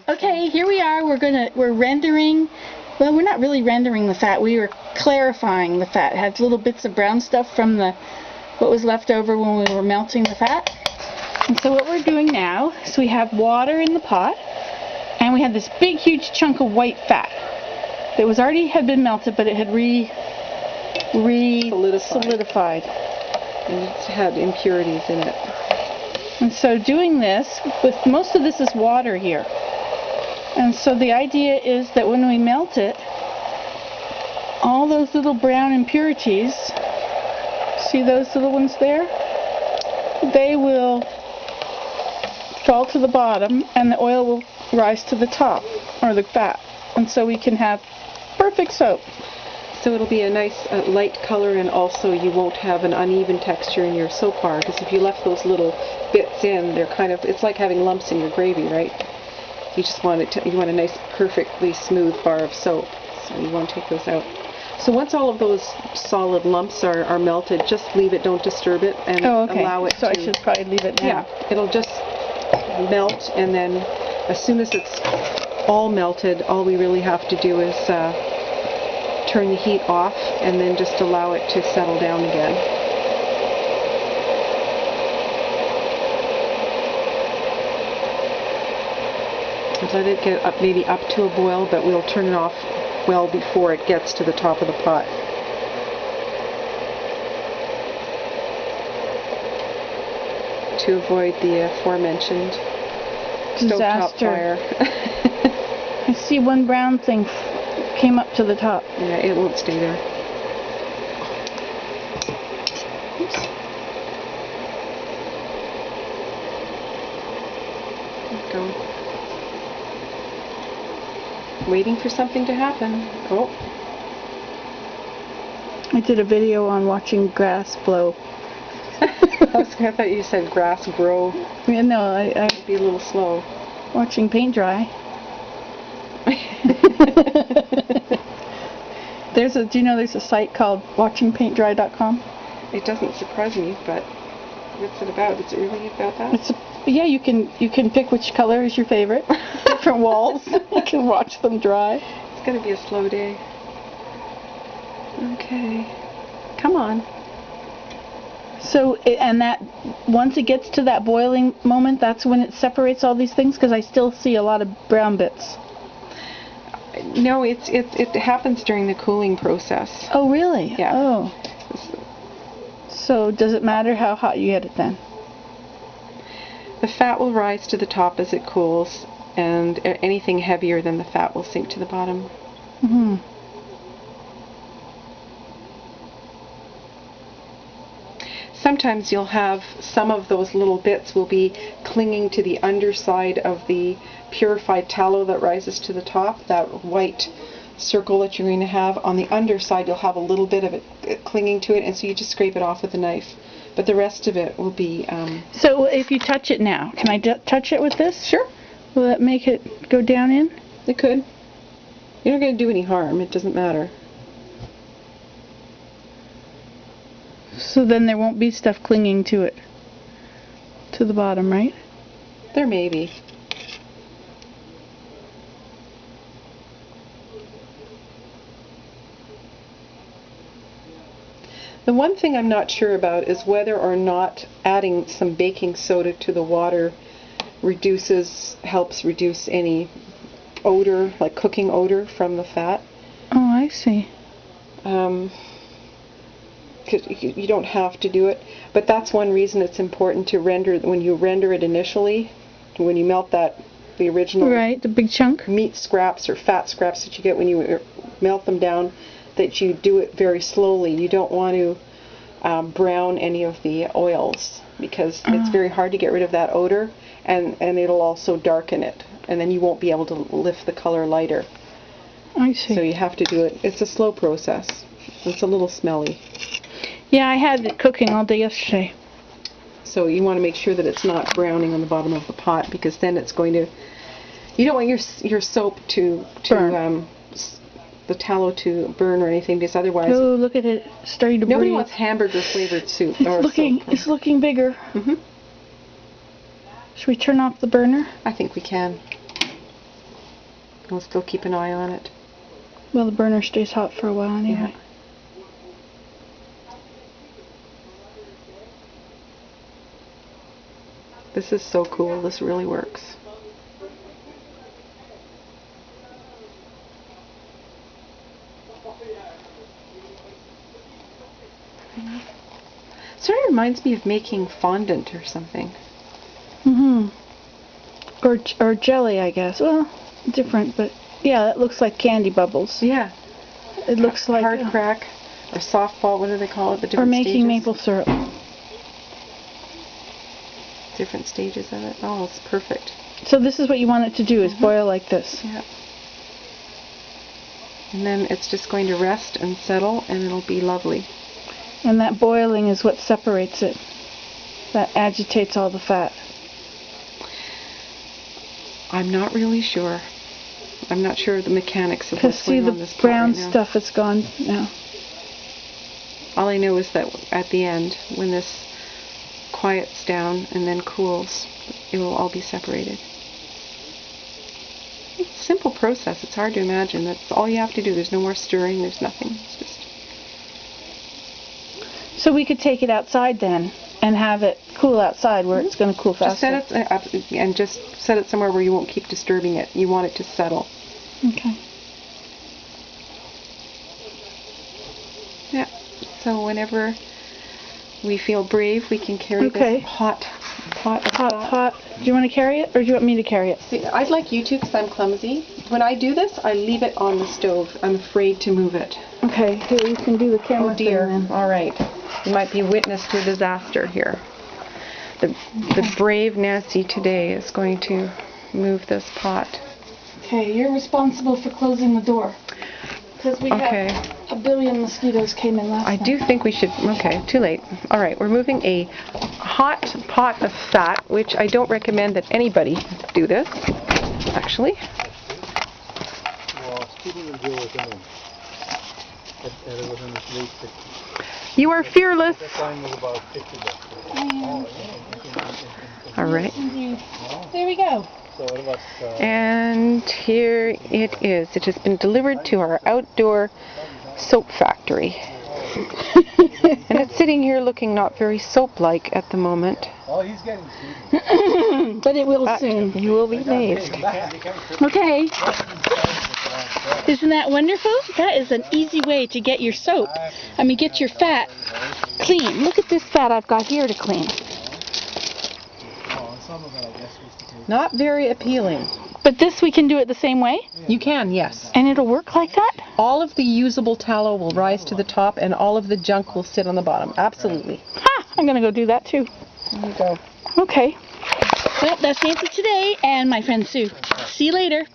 Okay, here we are. We're rendering. Well, we're not really rendering the fat. We were clarifying the fat. It had little bits of brown stuff from what was left over when we were melting the fat. And so what we're doing now is we have water in the pot, and we had this big, huge chunk of white fat that had been melted, but it had solidified. And it had impurities in it. And so doing this, with most of this is water here. And so the idea is that when we melt it, all those little brown impurities, see those little ones there? They will fall to the bottom and the oil will rise to the top, or the fat. And so we can have perfect soap. So it'll be a nice light color, and also you won't have an uneven texture in your soap bar, because if you left those little bits in, it's like having lumps in your gravy, right? You just want you want a nice perfectly smooth bar of soap, so you want to take those out. So once all of those solid lumps are melted, just leave it, don't disturb it, and allow it so I should probably leave it now. Yeah, it'll just melt, and then as soon as it's all melted, all we really have to do is turn the heat off and then just allow it to settle down again. Let it get up, maybe up to a boil, but we'll turn it off well before it gets to the top of the pot. To avoid the aforementioned stovetop fire. I see one brown thing came up to the top. Yeah, it won't stay there. Oops. There we go. Waiting for something to happen. Oh. I did a video on watching grass blow. I thought you said grass grow. Yeah, no, I'd be a little slow. Watching paint dry. Do you know there's a site called watchingpaintdry.com? It doesn't surprise me, but what's it about? Is it really about that? Yeah, you can pick which color is your favorite. Different walls. You can watch them dry. It's going to be a slow day. Okay. Come on. So, and that, once it gets to that boiling moment, that's when it separates all these things? Because I still see a lot of brown bits. No, it happens during the cooling process. Oh, really? Yeah. Oh. So, does it matter how hot you get it then? The fat will rise to the top as it cools, and anything heavier than the fat will sink to the bottom. Mm-hmm. Sometimes you'll have some of those little bits will be clinging to the underside of the purified tallow that rises to the top, that white circle that you're going to have. On the underside you'll have a little bit of it clinging to it, and so you just scrape it off with a knife. But the rest of it will be... So if you touch it now, can I touch it with this? Sure. Will that make it go down in? It could. You're not going to do any harm. It doesn't matter. So then there won't be stuff clinging to it, to the bottom, right? There may be. The one thing I'm not sure about is whether or not adding some baking soda to the water helps reduce any odor, like cooking odor from the fat. Oh, I see. You don't have to do it, but that's one reason it's important to when you render it initially, when you melt the original the big chunk meat scraps or fat scraps that you get when you melt them down, that you do it very slowly. You don't want to brown any of the oils, because it's very hard to get rid of that odor, and it'll also darken it, and then you won't be able to lift the color lighter. I see. So you have to do it. It's a slow process. It's a little smelly. Yeah, I had it cooking all day yesterday. So you want to make sure that it's not browning on the bottom of the pot, because then it's going to... You don't want your soap to burn. The tallow to burn or anything, because otherwise... Oh, look at it starting to Nobody breathe. wants hamburger flavored soup. It's looking bigger. Mm-hmm. Should we turn off the burner? I think we can. We'll still keep an eye on it. Well, the burner stays hot for a while anyway. Yeah. This is so cool. This really works. Sort of reminds me of making fondant or something. Mm-hmm. Or jelly, I guess. Well, different, but yeah, it looks like candy bubbles. Yeah. It looks like hard crack or softball. What do they call it? The or different making stages? maple syrup. Different stages of it. Oh, it's perfect. So this is what you want it to do, is boil like this. Yeah. And then it's just going to rest and settle, and it'll be lovely. And that boiling is what separates it. That agitates all the fat. I'm not really sure. I'm not sure of the mechanics of Because what's see, going on the this pot brown right now. stuff is gone now. All I know is that at the end, when this quiets down and then cools, it will all be separated. It's a simple process. It's hard to imagine. That's all you have to do. There's no more stirring. There's nothing. It's just... So we could take it outside then and have it cool outside where it's going to cool faster. Just set it up and just set it somewhere where you won't keep disturbing it. You want it to settle. Okay. Yeah. So whenever we feel brave, we can carry Okay. this hot. Do you want to carry it, or do you want me to carry it? See, I'd like you to, because I'm clumsy. When I do this, I leave it on the stove. I'm afraid to move it. Okay, here you can do the camera Oh dear. thing then. All right. You might be witness to a disaster here. The brave Nancy today is going to move this pot. Okay, you're responsible for closing the door. Because we have a billion mosquitoes came in last I night. do think we should, okay, too late. All right, we're moving a hot pot of fat, which I don't recommend that anybody do this, actually. You are fearless. All right. There we go. And here it is. It has been delivered to our outdoor soap factory. And it's sitting here looking not very soap-like at the moment. Oh, he's getting speedy. But it will soon. You will be amazed. Okay. Isn't that wonderful? That is an easy way to get your soap. Get your fat clean. Look at this fat I've got here to clean. Not very appealing. But this we can do it the same way? You can, yes. And it'll work like that? All of the usable tallow will rise to the top and all of the junk will sit on the bottom. Absolutely. Ha! I'm going to go do that too. There you go. Okay. Well, that's Nancy today and my friend Sue. See you later.